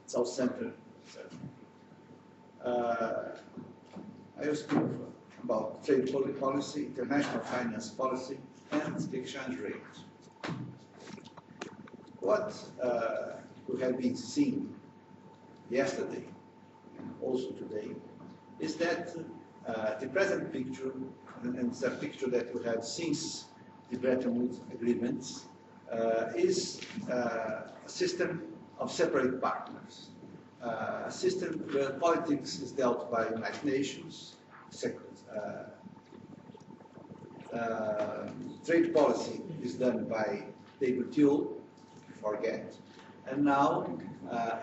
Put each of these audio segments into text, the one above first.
Southcentre. I will speak about trade policy, international finance policy, and the exchange rate. What we have been seeing yesterday and also today is that the present picture, and it's a picture that we have since the Bretton Woods agreements, is a system of separate partners. A system where politics is dealt by United Nations, trade policy is done by WTO, forget, and now,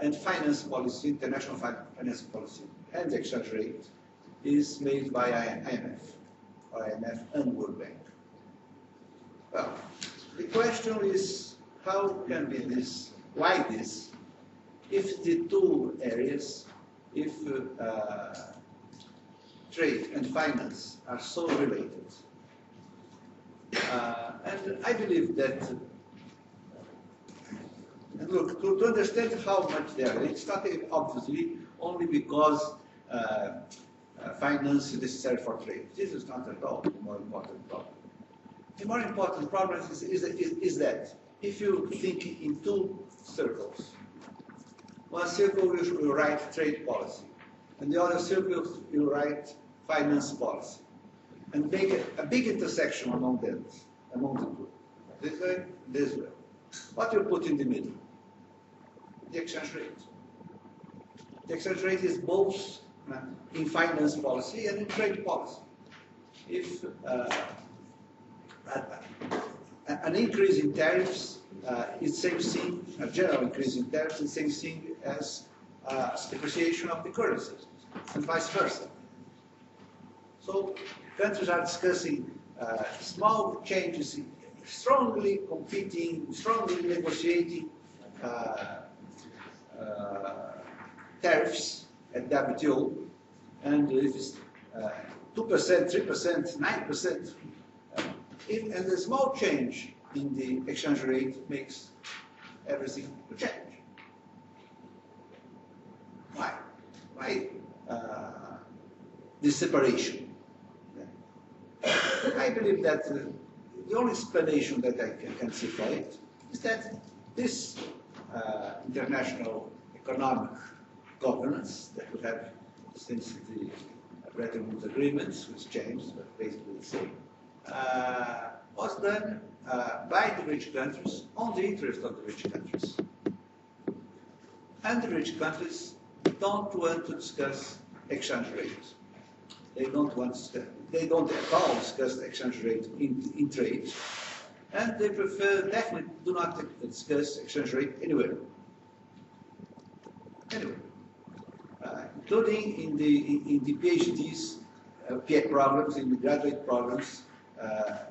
and finance policy, international finance policy, and the exchange rate is made by IMF and World Bank. Well, the question is, how can be this, why this, if the two areas, if trade and finance are so related? And I believe that, and look, to understand how much they are, it's not obviously only because finance is necessary for trade. This is not at all the more important problem. The more important problem is that if you think in two circles, one circle you write trade policy, and the other circle you write finance policy, and make a big intersection among them, among the two. This way, this way. What you put in the middle? The exchange rate. The exchange rate is both in finance policy and in trade policy. If an increase in tariffs is the same thing, a general increase in tariffs is the same thing as depreciation of the currency, and vice versa. So countries are discussing small changes, strongly competing, strongly negotiating tariffs at WTO, and if it's 2%, 3%, 9%, and a small change in the exchange rate makes everything change. Why? Why this separation? I believe that the only explanation that I can see for it is that this international economic governance that we have since the Bretton Woods agreements, which changed, but basically the same, was done by the rich countries on the interest of the rich countries. And the rich countries don't want to discuss exchange rates. They don't want to discuss, they don't at all discuss the exchange rate in trade, and they prefer, definitely do not discuss exchange rate anywhere. Anyway, including in the PhDs, PhD programs, in the graduate programs,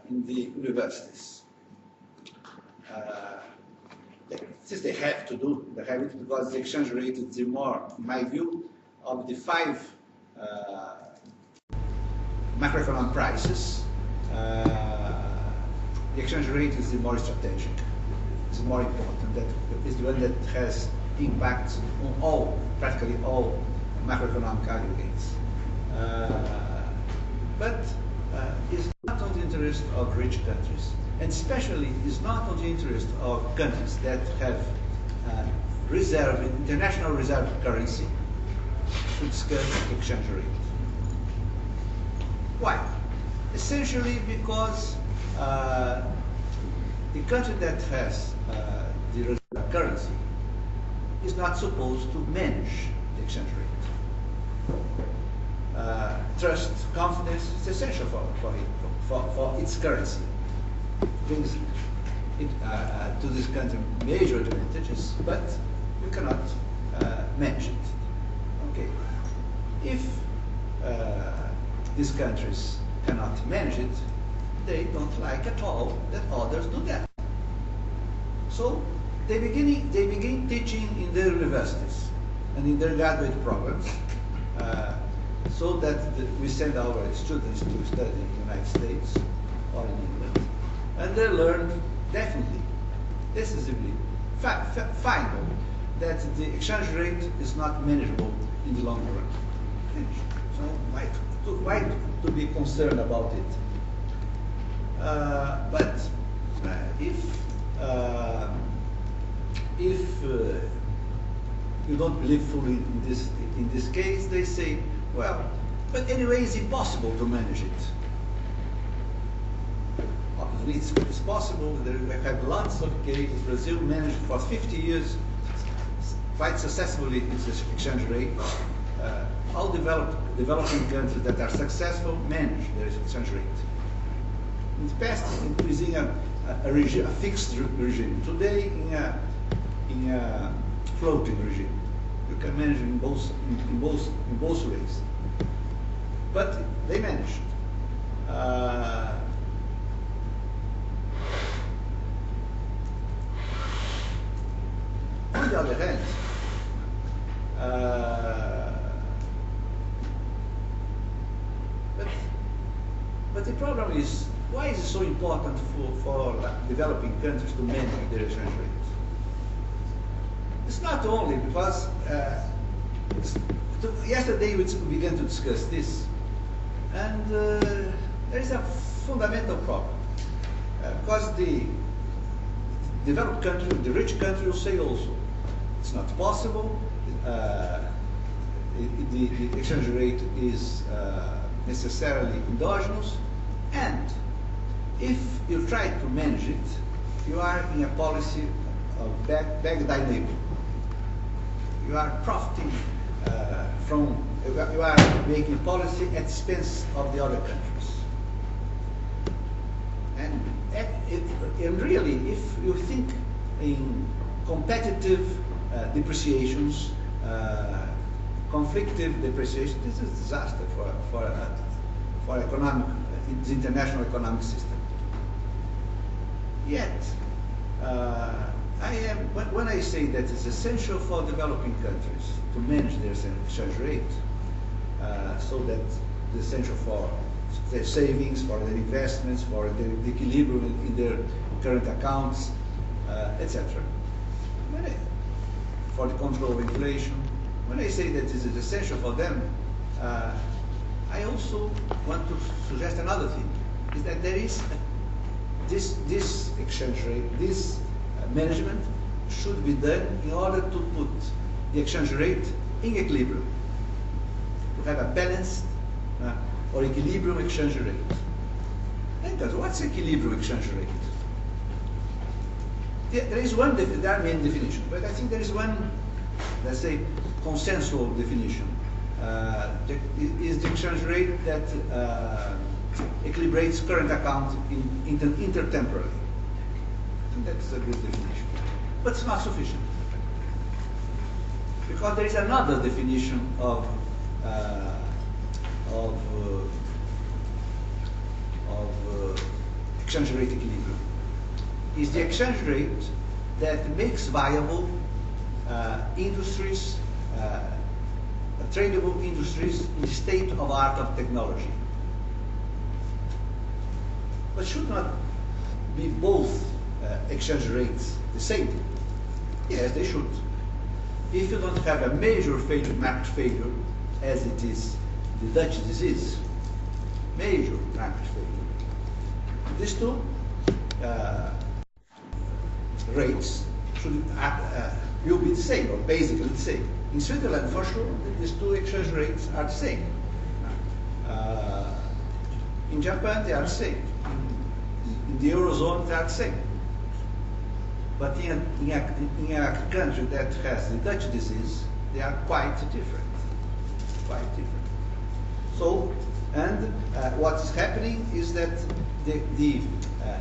in the universities. Since they have to do, they have it because the exchange rate is the more, in my view, of the 5 macroeconomic prices, the exchange rate is the more strategic, it's the more important, that is the one that has impacts on all, practically all macroeconomic aggregates. But it's not on the interest of rich countries, and especially is not on the interest of countries that have international reserve currency to discuss exchange rate. Why? Essentially because the country that has the reserve currency is not supposed to manage the exchange rate. Trust, confidence is essential for its currency. Brings it to this country major advantages, but you cannot manage it. Okay. If these countries cannot manage it, they don't like at all that others do that. So they begin teaching in their universities and in their graduate programs, so that we send our students to study in the United States or in England, and they learn definitely, decisively, finally, that the exchange rate is not manageable in the long run. So why to be concerned about it? But if you don't believe fully in this case, they say, well, but anyway, it's impossible to manage it. Obviously, it's possible. We have lots of cases. Brazil managed for 50 years quite successfully its exchange rate. All developing countries that are successful manage their exchange rate. In the past, it was in a fixed regime. Today, in a floating regime. You can manage in both ways. But they managed. On the other hand, but the problem is, why is it so important for developing countries to manage their exchange rate? It's not only because yesterday we began to discuss this, and there is a fundamental problem. Because the developed country, the rich country will say also, it's not possible, the exchange rate is necessarily endogenous, and if you try to manage it, you are in a policy of bag thy neighbor. You are profiting you are making policy at the expense of the other countries. And really, if you think in competitive depreciations, conflictive depreciation, this is a disaster for the international economic system. Yet, when I say that it's essential for developing countries to manage their exchange rate, so that it's essential for their savings, for their investments, for the equilibrium in their current accounts, etc. For the control of inflation. When I say that this is essential for them, I also want to suggest another thing, is that there is this exchange rate, this management should be done in order to put the exchange rate in equilibrium, to have a balanced or equilibrium exchange rate. Because what's equilibrium exchange rate? There is one, there are many definitions, but I think there is one, let's say, consensual definition. Is the exchange rate that equilibrates current account intertemporally. I think that's a good definition. But it's not sufficient. Because there is another definition of exchange rate equilibrium. Is the exchange rate that makes viable industries, tradable industries in state of art of technology. But should not be both exchange rates the same? Yes, they should. If you don't have a major failure, market failure, as it is the Dutch disease, major market failure, these two rates should will be the same, or basically the same. In Switzerland, for sure, these two exchange rates are the same. In Japan, they are the same. In the Eurozone, they are the same. But in a country that has the Dutch disease, they are quite different. Quite different. So, and what is happening is that the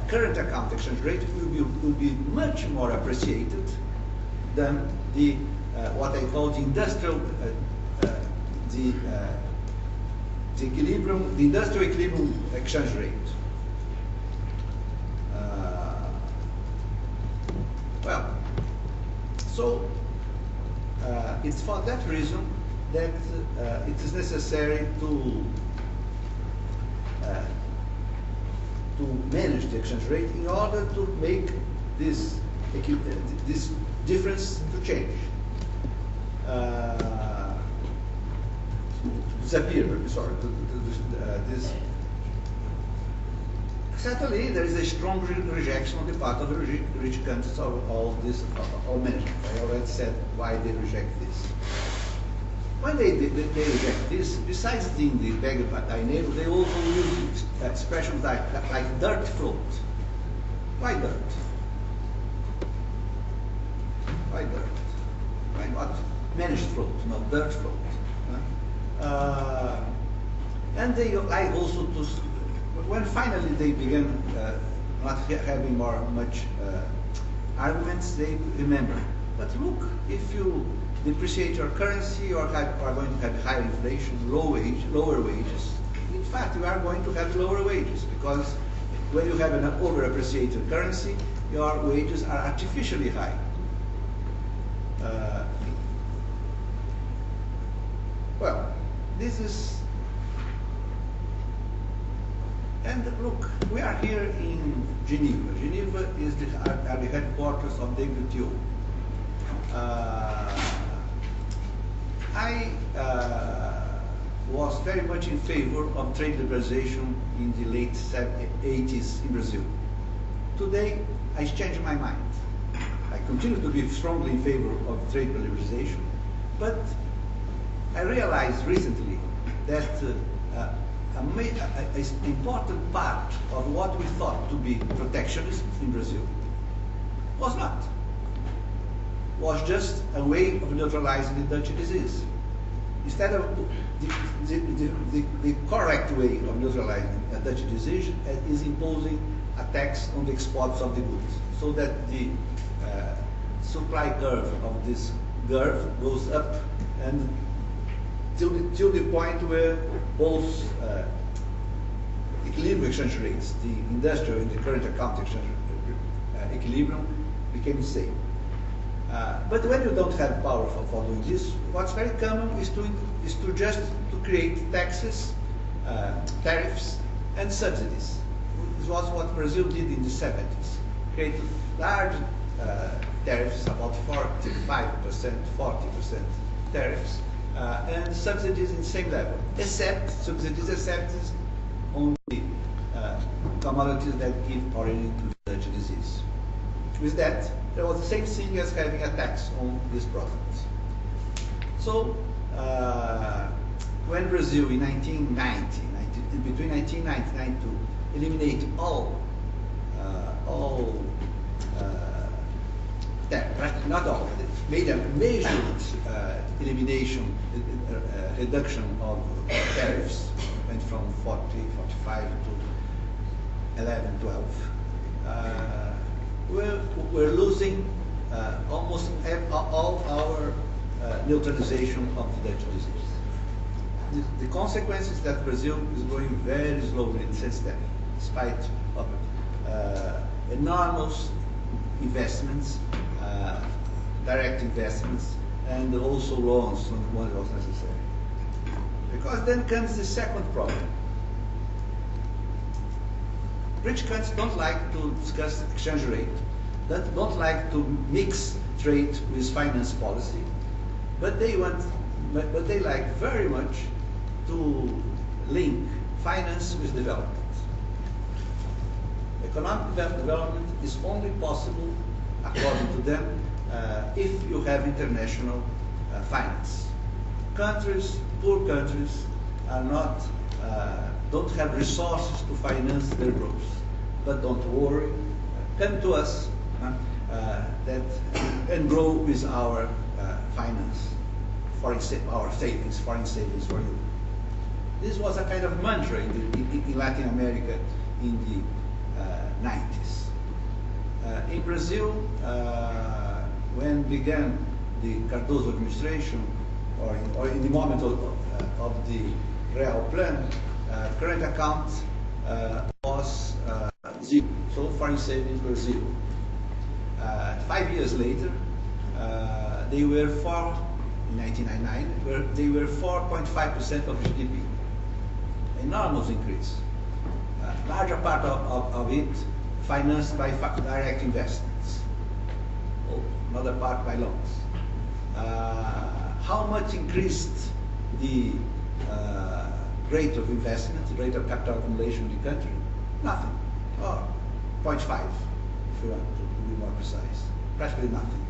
current account exchange rate will be much more appreciated than the what I call the industrial the equilibrium, the industrial equilibrium exchange rate. Well, so it's for that reason that it is necessary to manage the exchange rate in order to make this difference to change. disappeared. Sorry, this. Certainly, there is a strong rejection on the part of the rich countries of all this, all management. I already said why they reject this. When they reject this, besides being the beggar by neighbor, they also use expressions like dirt float. Why dirt? Why dirt? Why not managed float, not dirt float? And they like also to, when finally they began not having much arguments, they remember. But look, if you depreciate your currency, you are going to have higher inflation, lower wages. In fact, you are going to have lower wages because when you have an over-appreciated currency, your wages are artificially high. Well, this is, and look, we are here in Geneva. Geneva is are the headquarters of the WTO. I was very much in favor of trade liberalization in the late 80s in Brazil. Today, I changed my mind. I continue to be strongly in favor of trade liberalization, but I realized recently that an important part of what we thought to be protectionism in Brazil was not. Was just a way of neutralizing the Dutch disease. Instead of the correct way of neutralizing a Dutch disease is imposing a tax on the exports of the goods, so that the supply curve of this curve goes up and till the point where both equilibrium exchange rates, the industrial and the current account exchange equilibrium, became the same. But when you don't have power for doing this, what's very common is to just create taxes, tariffs, and subsidies. This was what Brazil did in the 70s. Created large tariffs, about 45%, 40% tariffs, and subsidies in the same level, except on the commodities that give origin to the Dutch disease. With that, there was the same thing as having a tax on these products. So, when Brazil in between 1999 to eliminate not all, made a major elimination, reduction of tariffs, went from 40, 45 to 11, 12. We're losing almost all our neutralization of the Dutch disease. The consequence is that Brazil is growing very slowly since then, despite of enormous investments, direct investments, and also loans when it was necessary. Because then comes the second problem. Rich countries don't like to discuss exchange rate, don't like to mix trade with finance policy, but they like very much to link finance with development. Economic development is only possible, according to them, if you have international finance. Poor countries are not, don't have resources to finance their growth. But don't worry, come to us and grow with our finance, our savings, foreign savings for you. This was a kind of mantra in Latin America in the 90s. In Brazil, when began the Cardoso administration, or in the moment of the Real Plan, current account was zero. So foreign savings were zero. 5 years later, they were in 1999, they were 4.5% of GDP. Enormous increase. Larger part of it financed by direct investments. Another part by loans. how much increased the rate of investment, the rate of capital accumulation in the country? Nothing. Or 0.5, if you want to be more precise. Practically nothing.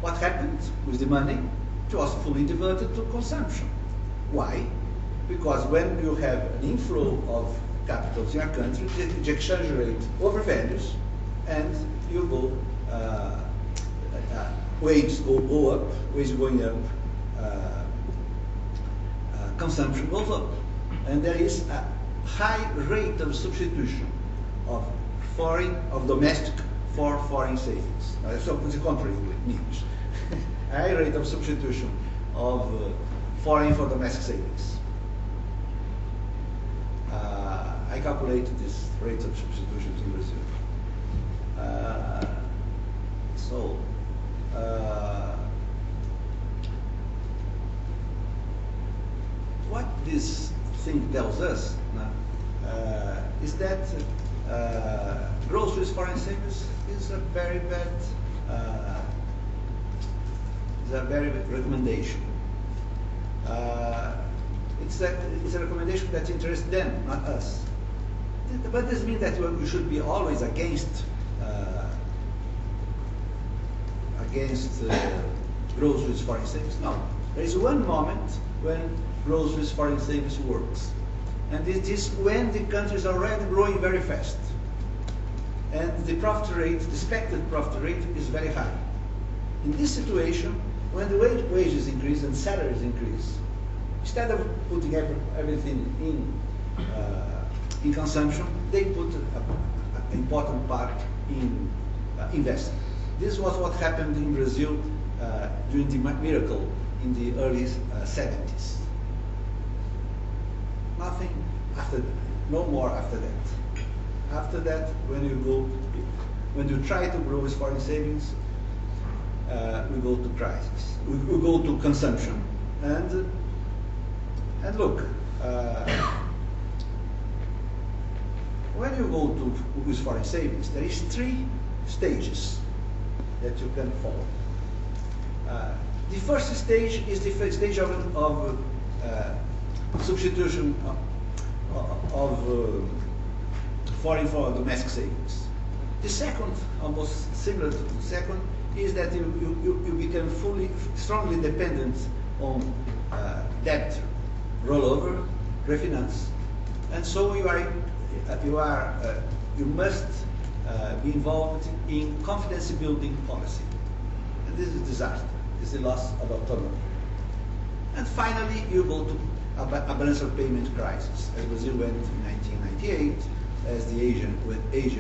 What happened with the money? It was fully diverted to consumption. Why? Because when you have an inflow of capitals in a country, the exchange rate overvalues, and you go, wages go up, wages going up, consumption goes up. And there is a high rate of substitution of domestic for foreign savings. So it's the contrary in English. A high rate of substitution of foreign for domestic savings. I calculated this rate of substitutions in Brazil. What this thing tells us is that groceries foreign savings is a very bad recommendation. It's a recommendation that interests them, not us. But this means that you should be always against groceries foreign savings. No, there is one moment when groceries foreign savings works, and it is when the country is already growing very fast, and the profit rate, the expected profit rate, is very high. In this situation, when the wages increase and salaries increase, instead of putting everything in consumption, they put an important part in investing. This was what happened in Brazil during the miracle in the early 70s. Nothing after that, no more after that. After that, when you try to grow with foreign savings, we go to crisis. We go to consumption, and look, when you go to with foreign savings, there is 3 stages that you can follow. The first stage is the first stage of substitution of foreign for domestic savings. The second, almost similar to the second, is that you become strongly dependent on debt rollover, refinance, and so you must be involved in confidence building policy, and this is a disaster. It's the loss of autonomy. And finally, you go to a balance of payment crisis, as Brazil went in 1998, as the Asians went in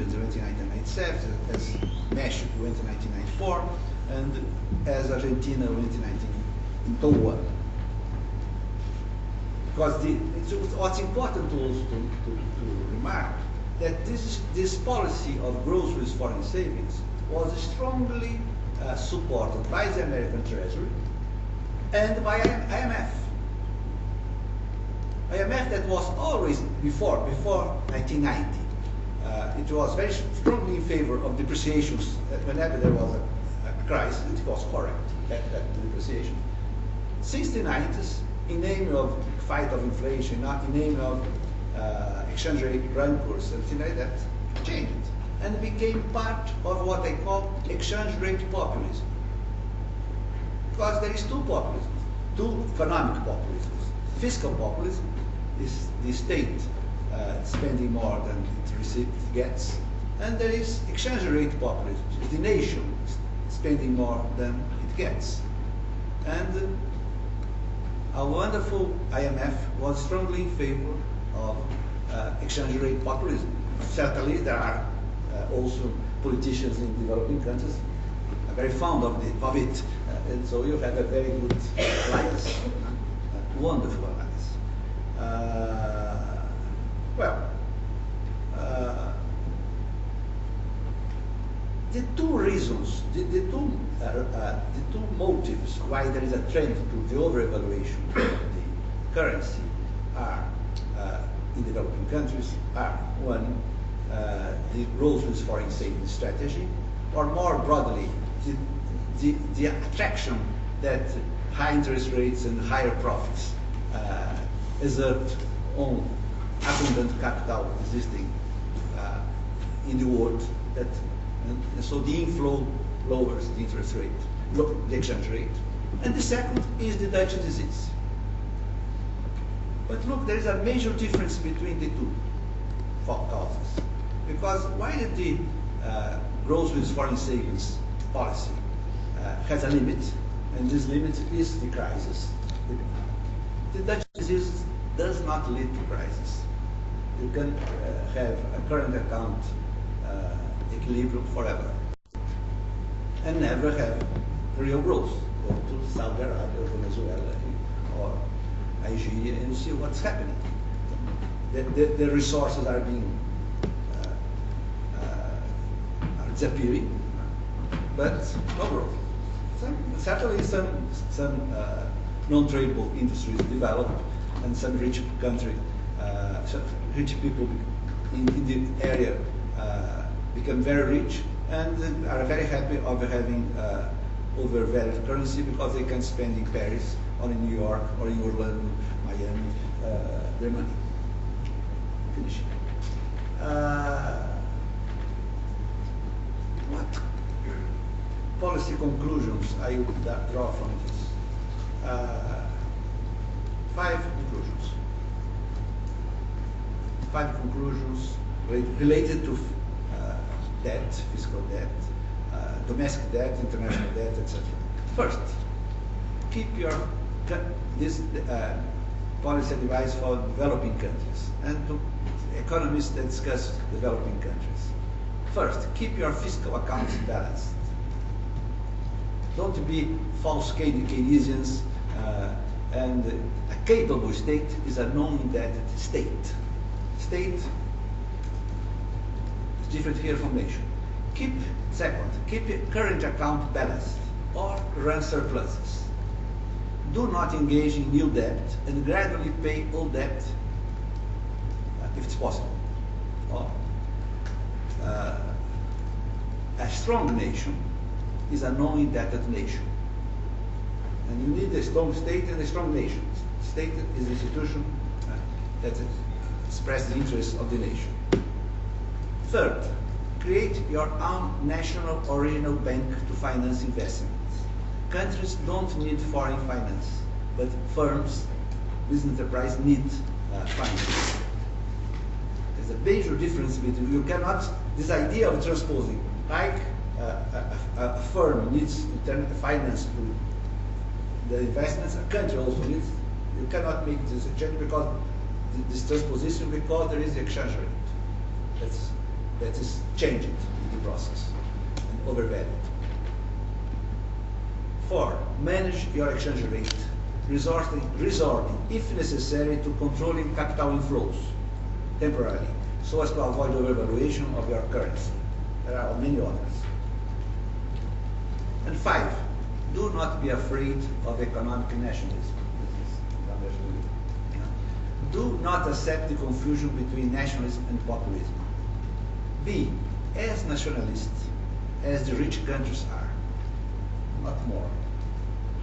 1997, as Mexico went in 1994, and as Argentina went in 2001. Because what's important to remark that this policy of groceries foreign savings was strongly supported by the American Treasury and by IMF. IMF that was always, before 1990, it was very strongly in favor of depreciations. That whenever there was a crisis, it was correct, that depreciation. Since the 90s, in name of fight of inflation, in name of exchange rate rancors, something like that, changed and became part of what they call exchange rate populism. Because there is 2 populisms, 2 economic populisms. Fiscal populism is the state spending more than it gets, and there is exchange rate populism, it's the nation spending more than it gets. And our wonderful IMF was strongly in favor of exchange rate populism. Certainly there are also politicians in developing countries are very fond of it, and so you have a very good alliance, wonderful alliance. The 2 reasons, the two motives why there is a trend to the over-evaluation of the currency are, in developing countries, are one, the groceries foreign savings strategy, or more broadly, the attraction that high interest rates and higher profits exert on abundant capital existing in the world, and so the inflow lowers the interest rate, the exchange rate. And the second is the Dutch disease. But look, there is a major difference between the two causes. Because while the gross foreign savings policy has a limit, and this limit is the crisis, the Dutch disease does not lead to crisis. You can have a current account equilibrium forever and never have real growth. Go to Saudi Arabia or Venezuela or Nigeria and see what's happening. The resources are being are disappearing, but no growth. Certainly some non-tradable industries develop, and some rich people in the area become very rich and are very happy of having overvalued currency because they can spend in Paris or in New York or in Orlando, Miami, their money. Finishing. What policy conclusions I would draw from this? 5 conclusions. 5 conclusions related to debt, fiscal debt, domestic debt, international debt, etc. First, keep this policy advice for developing countries and to economists that discuss developing countries. First, keep your fiscal accounts balanced. Don't be false Keynesians, and a capable state is a non-indebted state. State is different here from nation. Second, keep your current account balanced or run surpluses. Do not engage in new debt and gradually pay old debt if it's possible. A strong nation is a non-indebted nation. And you need a strong state and a strong nation. State is an institution that expresses the interests of the nation. Third, create your own national original bank to finance investments. Countries don't need foreign finance, but firms, business enterprise need finance. There's a major difference between, you cannot, this idea of transposing, like a firm needs finance to the investments, a country also needs, you cannot make this exchange because this transposition, because there is the exchange rate that is changing in the process and overvalued. 4, manage your exchange rate, resorting, if necessary, to controlling capital inflows temporarily, so as to avoid overvaluation of your currency. There are many others. And 5, do not be afraid of economic nationalism. Do not accept the confusion between nationalism and populism. Be as nationalist as the rich countries are, not more,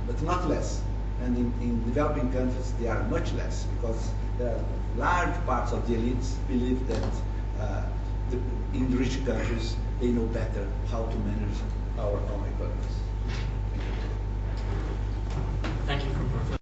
but not less. And in developing countries, they are much less, because there are large parts of the elites believe that in rich countries, they know better how to manage our own economies. Thank you, Professor.